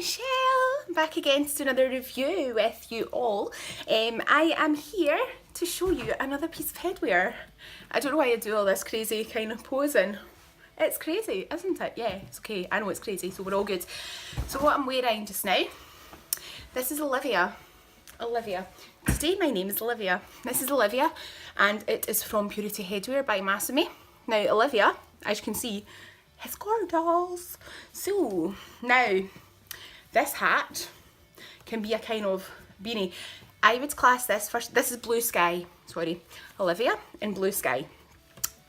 Michelle, back again to do another review with you all. I am here to show you another piece of headwear. I don't know why I do all this crazy kind of posing. It's crazy, isn't it? Yeah, it's okay. I know it's crazy, so we're all good. So what I'm wearing just now, this is Olivia. Olivia. Today my name is Olivia. This is Olivia and it is from Purity Headwear by Masumi. Now Olivia, as you can see, is gorgeous. So now this hat can be a kind of beanie. I would class this first, this is blue sky, sorry, Olivia in blue sky.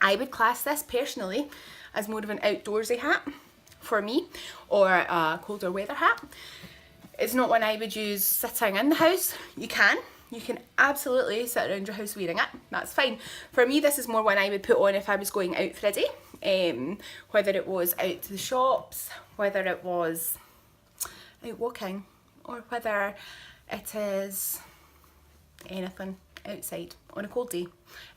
I would class this personally as more of an outdoorsy hat for me, or a colder weather hat. It's not one I would use sitting in the house. You can absolutely sit around your house wearing it, that's fine. For me this is more one I would put on if I was going out for a day, whether it was out to the shops, whether it was out walking, or whether it is anything outside on a cold day in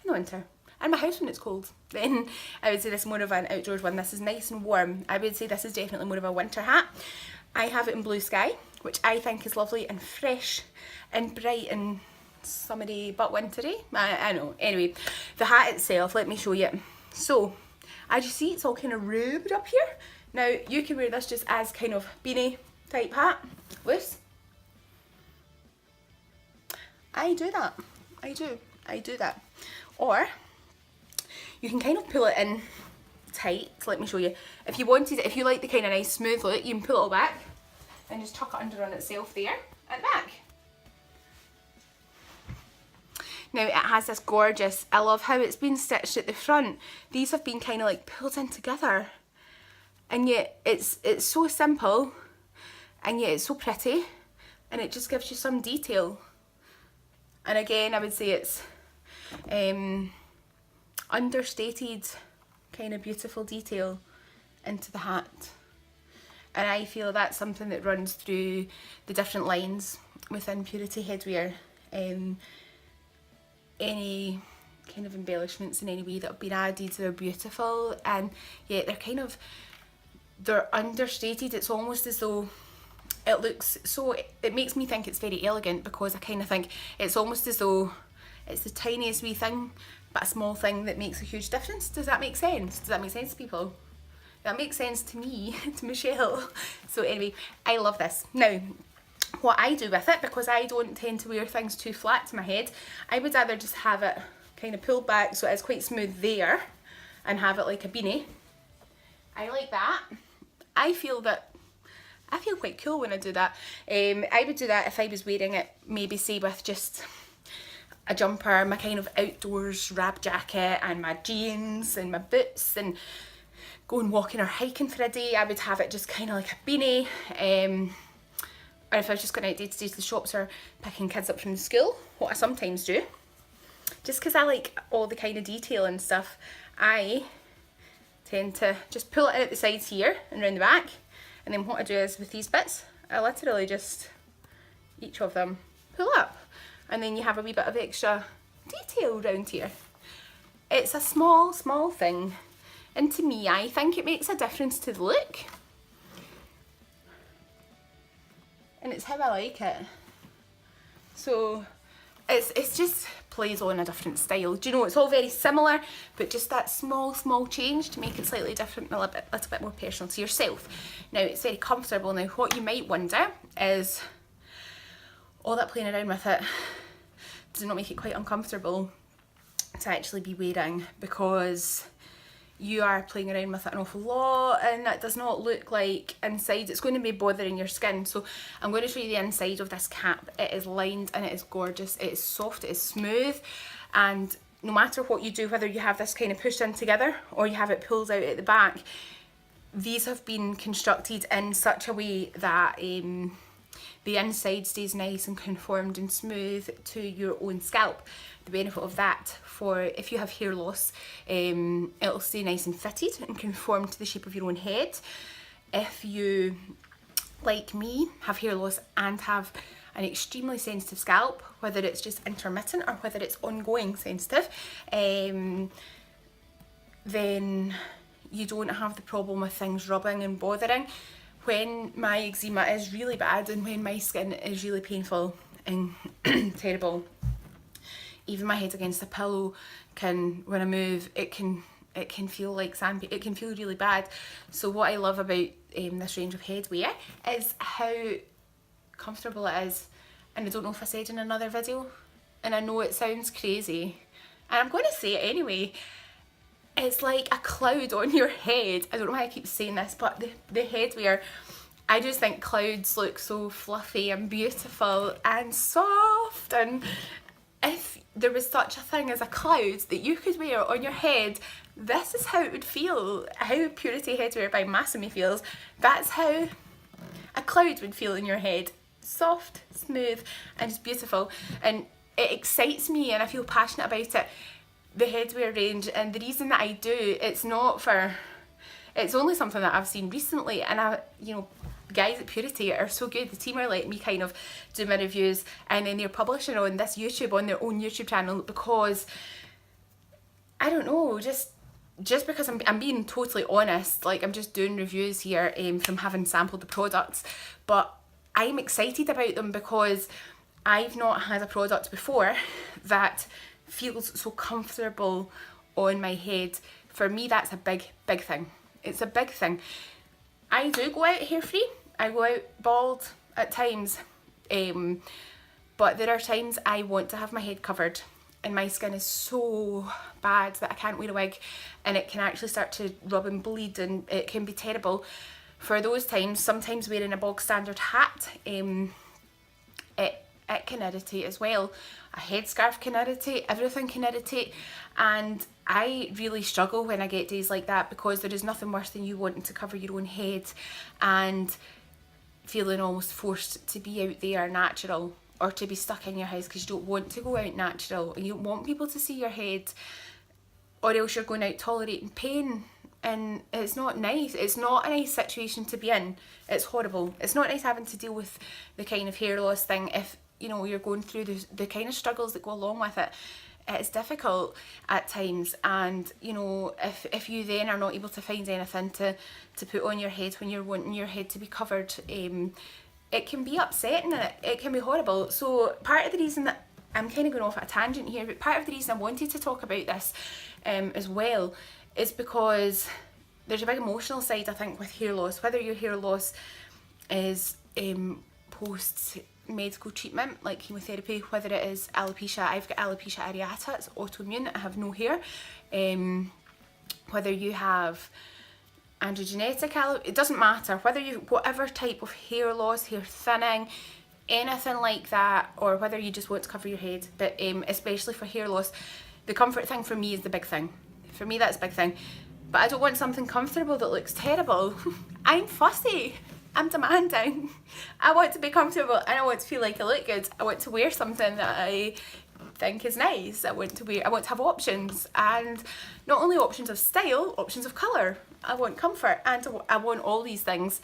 the winter. In my house when it's cold, then I would say this is more of an outdoors one. This is nice and warm. I would say this is definitely more of a winter hat. I have it in blue sky, which I think is lovely and fresh and bright and summery but wintry. I know. Anyway, the hat itself, let me show you. So, as you see, it's all kind of rubbed up here. Now, you can wear this just as kind of beanie type hat, loose. I do that. I do that. Or you can kind of pull it in tight. Let me show you. If you wanted it, if you like the kind of nice smooth look, you can pull it all back and just tuck it under on itself there and back. Now it has this gorgeous, I love how it's been stitched at the front. These have been kind of like pulled in together, and yet it's so simple, and yet it's so pretty, and it just gives you some detail. And again, I would say it's understated kind of beautiful detail into the hat. And I feel that's something that runs through the different lines within Purity Headwear. Any kind of embellishments in any way that have been added, they're beautiful, and yet they're understated. It's almost as though it looks so, it makes me think it's very elegant, because I kind of think it's almost as though it's the tiniest wee thing, but a small thing that makes a huge difference. Does that make sense? Does that make sense to people? That makes sense to me, to Michelle. So anyway, I love this. Now, what I do with it, because I don't tend to wear things too flat to my head, I would either just have it kind of pulled back so it's quite smooth there and have it like a beanie. I like that. I feel quite cool when I do that. I would do that if I was wearing it, maybe say with just a jumper, my kind of outdoors wrap jacket and my jeans and my boots, and going walking or hiking for a day. I would have it just kind of like a beanie. Or if I was just going out day to day to the shops or picking kids up from school, what I sometimes do, just because I like all the kind of detail and stuff, I tend to just pull it out the sides here and round the back, and then what I do is with these bits, I literally just, each of them, pull up, and then you have a wee bit of extra detail around here. It's a small thing, and to me, I think it makes a difference to the look. And it's how I like it. So it's just plays on a different style. Do you know, it's all very similar, but just that small change to make it slightly different and a little bit more personal to yourself. Now it's very comfortable. Now what you might wonder is, all that playing around with it, does it not make it quite uncomfortable to actually be wearing, because you are playing around with it an awful lot, and that does not look like inside it's going to be bothering your skin. So I'm going to show you the inside of this cap. It is lined and it is gorgeous, it is soft, it is smooth, and no matter what you do, whether you have this kind of pushed in together or you have it pulled out at the back, these have been constructed in such a way that the inside stays nice and conformed and smooth to your own scalp. The benefit of that, for if you have hair loss, it'll stay nice and fitted and conform to the shape of your own head. If you, like me, have hair loss and have an extremely sensitive scalp, whether it's just intermittent or whether it's ongoing sensitive, then you don't have the problem with things rubbing and bothering. when my eczema is really bad and when my skin is really painful and terrible, even my head against the pillow can, when I move, it can feel like it can feel really bad. So what I love about this range of headwear is how comfortable it is. And I don't know if I said in another video, and I know it sounds crazy, and I'm going to say it anyway, it's like a cloud on your head. I don't know why I keep saying this, but the headwear, I just think clouds look so fluffy and beautiful and soft, and if there was such a thing as a cloud that you could wear on your head, this is how it would feel. How Purity Headwear by Masumi feels, that's how a cloud would feel in your head. Soft, smooth, and just beautiful. And it excites me and I feel passionate about it, the headwear range. And the reason that I do, it's only something that I've seen recently, and you know, guys at Purity are so good. The team are letting me kind of do my reviews, and then they're publishing on this YouTube, on their own YouTube channel, because I don't know, just because I'm being totally honest, like I'm just doing reviews here from having sampled the products, but I'm excited about them because I've not had a product before that feels so comfortable on my head. For me, that's a big thing. It's a big thing. I do go out hair free. I go out bald at times, but there are times I want to have my head covered and my skin is so bad that I can't wear a wig, and it can actually start to rub and bleed, and it can be terrible. For those times, sometimes wearing a bog standard hat, it can irritate as well. A headscarf can irritate, everything can irritate, and I really struggle when I get days like that, because there is nothing worse than you wanting to cover your own head and feeling almost forced to be out there natural, or to be stuck in your house because you don't want to go out natural and you don't want people to see your head, or else you're going out tolerating pain. And it's not nice. It's not a nice situation to be in. It's horrible. It's not nice having to deal with the kind of hair loss thing if, you know, you're going through the kind of struggles that go along with it. It's difficult at times, and you know, if you then are not able to find anything to put on your head when you're wanting your head to be covered, it can be upsetting and it can be horrible. So part of the reason that I'm kind of going off at a tangent here, but part of the reason I wanted to talk about this as well is because there's a big emotional side, I think, with hair loss. Whether your hair loss is post medical treatment like chemotherapy, whether it is alopecia, I've got alopecia areata, it's autoimmune, I have no hair, whether you have androgenetic it doesn't matter, whether you, whatever type of hair loss, hair thinning, anything like that, or whether you just want to cover your head, but especially for hair loss, the comfort thing for me is the big thing. For me, that's a big thing. But I don't want something comfortable that looks terrible. I'm fussy. I'm demanding. I want to be comfortable and I want to feel like I look good. I want to wear something that I think is nice. I want to have options, and not only options of style, options of colour. I want comfort, and I want all these things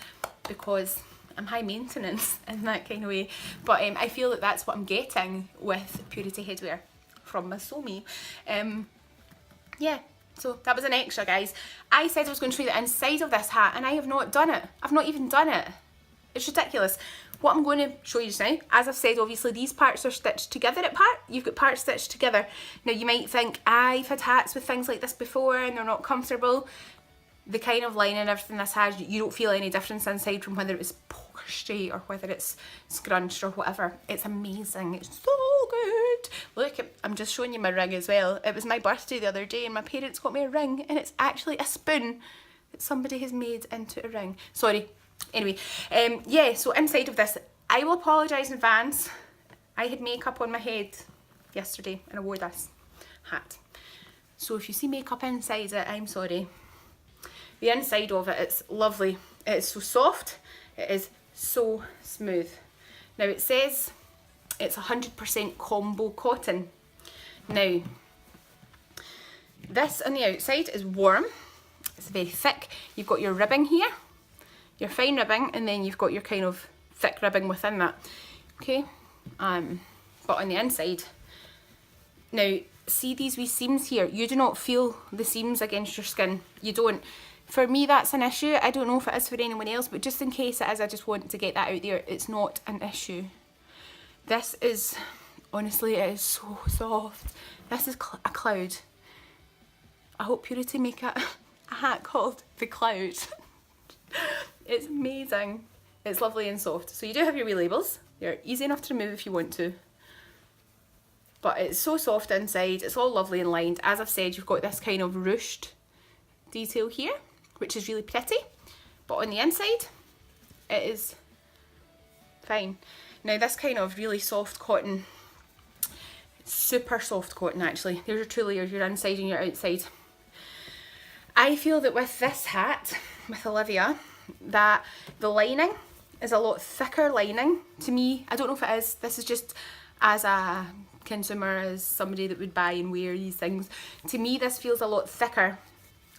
because I'm high maintenance in that kind of way. But I feel that that's what I'm getting with Purity Headwear from Masumi. Yeah. So that was an extra, guys. I said I was going to show you the inside of this hat, and I have not done it. I've not even done it. It's ridiculous. What I'm going to show you just now, as I've said, obviously these parts are stitched together at part. You've got parts stitched together. Now you might think, I've had hats with things like this before and they're not comfortable. The kind of lining and everything this has, you don't feel any difference inside from whether it's straight or whether it's scrunched or whatever. It's amazing. It's so good. Look, I'm just showing you my ring as well. It was my birthday the other day and my parents got me a ring, and it's actually a spoon that somebody has made into a ring. Sorry. Anyway, yeah, so inside of this, I will apologise in advance. I had makeup on my head yesterday and I wore this hat. So if you see makeup inside it, I'm sorry. The inside of it, it's lovely. It is so soft. It is so smooth. Now it says it's 100% combo cotton. Now, this on the outside is warm. It's very thick. You've got your ribbing here, your fine ribbing, and then you've got your kind of thick ribbing within that. Okay, but on the inside, now see these wee seams here. You do not feel the seams against your skin. You don't. For me, that's an issue. I don't know if it is for anyone else, but just in case it is, I just want to get that out there. It's not an issue. This is, honestly, it is so soft. This is a cloud. I hope Purity make a hat called the Cloud. It's amazing. It's lovely and soft. So you do have your wee labels. They're easy enough to remove if you want to. But it's so soft inside. It's all lovely and lined. As I've said, you've got this kind of ruched detail here, which is really pretty. But on the inside, it is fine. Now this kind of really soft cotton, super soft cotton actually. There's your two layers, your inside and your outside. I feel that with this hat, with Olivia, that the lining is a lot thicker lining to me. I don't know if it is. This is just as a consumer, as somebody that would buy and wear these things. To me, this feels a lot thicker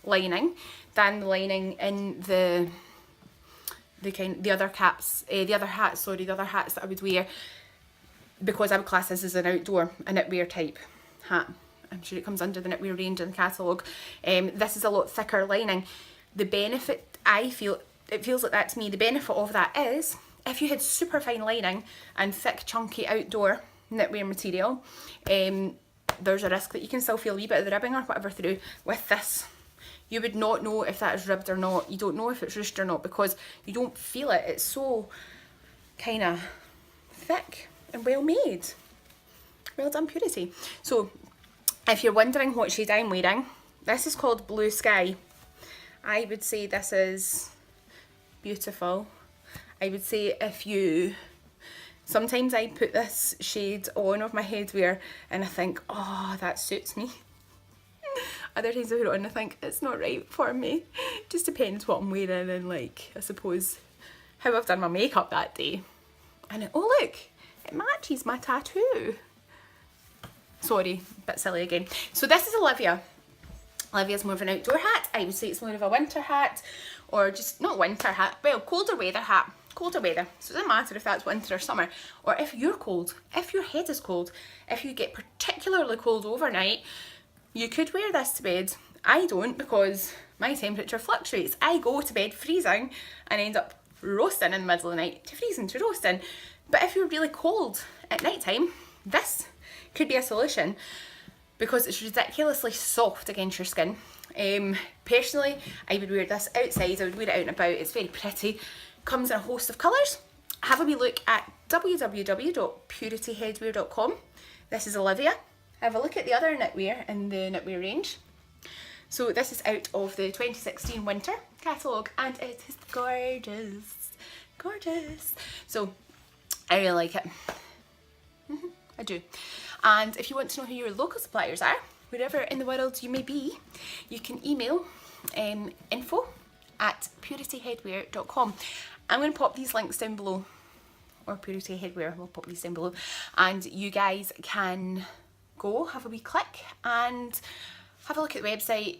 lining than the lining in the other hats that I would wear, because I would class this as an outdoor, a knitwear type hat. I'm sure it comes under the knitwear range in the catalogue. This is a lot thicker lining. The benefit, I feel, it feels like that to me, the benefit of that is if you had super fine lining and thick chunky outdoor knitwear material, there's a risk that you can still feel a wee bit of the ribbing or whatever through. With this, you would not know if that is ribbed or not. You don't know if it's ruched or not because you don't feel it. It's so kind of thick and well made. Well done, Purity. So if you're wondering what shade I'm wearing, this is called Blue Sky. I would say this is beautiful. I would say if you, sometimes I put this shade on of my headwear and I think, oh, that suits me. Other times I put it on and I think it's not right for me. Just depends what I'm wearing and, like, I suppose how I've done my makeup that day. And oh look, it matches my tattoo. Sorry, a bit silly again. So this is Olivia. Olivia's more of an outdoor hat. I would say it's more of a winter hat, or just not winter hat, well, colder weather hat. Colder weather. So it doesn't matter if that's winter or summer, or if you're cold, if your head is cold, if you get particularly cold overnight, you could wear this to bed. I don't, because my temperature fluctuates. I go to bed freezing and end up roasting in the middle of the night, to freezing to roasting. But if you're really cold at night time, this could be a solution because it's ridiculously soft against your skin. Personally, I would wear this outside. I would wear it out and about. It's very pretty. Comes in a host of colours. Have a wee look at www.purityheadwear.com. This is Olivia. Have a look at the other knitwear in the knitwear range. So this is out of the 2016 winter catalogue and it is gorgeous. Gorgeous. So I really like it. I do. And if you want to know who your local suppliers are, wherever in the world you may be, you can email info@purityheadwear.com. I'm going to pop these links down below, or Purity Headwear, we'll pop these down below, and you guys can go have a wee click and have a look at the website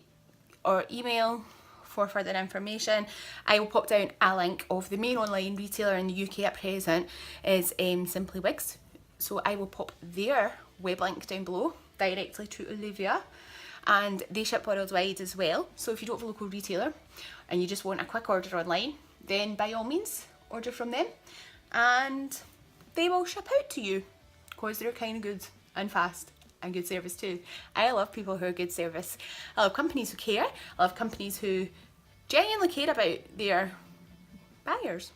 or email for further information. I will pop down a link of the main online retailer in the UK at present is Simply Wigs. So I will pop their web link down below directly to Olivia, and they ship worldwide as well. So if you don't have a local retailer and you just want a quick order online, then by all means order from them and they will ship out to you because they're kind of good and fast and good service too. I love people who are good service. I love companies who care. I love companies who genuinely care about their buyers.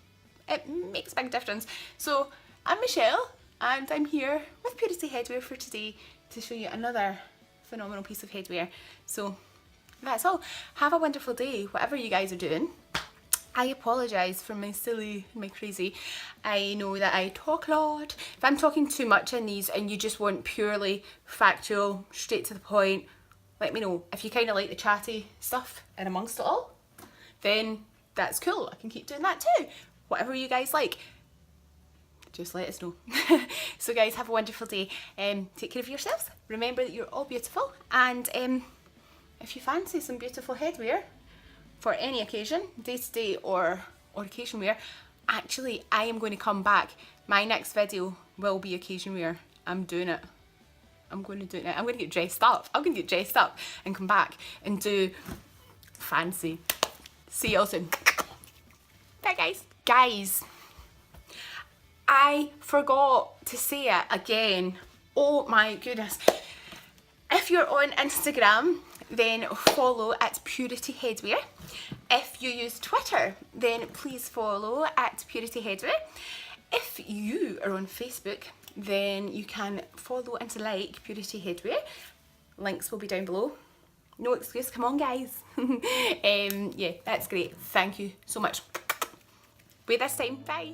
It makes a big difference. So I'm Michelle and I'm here with Purity Headwear for today to show you another phenomenal piece of headwear. So that's all. Have a wonderful day, whatever you guys are doing. I apologise for my silly, my crazy. I know that I talk a lot. If I'm talking too much in these and you just want purely factual, straight to the point, let me know. If you kind of like the chatty stuff in amongst it all, then that's cool. I can keep doing that too. Whatever you guys like, just let us know. So guys, have a wonderful day. Take care of yourselves. Remember that you're all beautiful. And if you fancy some beautiful headwear for any occasion, day to day or occasion wear, actually I am going to come back. My next video will be occasion wear. I'm doing it. I'm going to do it now. I'm going to get dressed up. I'm going to get dressed up and come back and do fancy See you all soon. Bye guys. Guys, I forgot to say it again. Oh my goodness. If you're on Instagram, then follow at Purity Headwear. If you use Twitter, then please follow at Purity Headwear. If you are on Facebook, then you can follow and like Purity Headwear. Links will be down below. No excuse, come on guys. Yeah, that's great. Thank you so much. Wait this time, bye.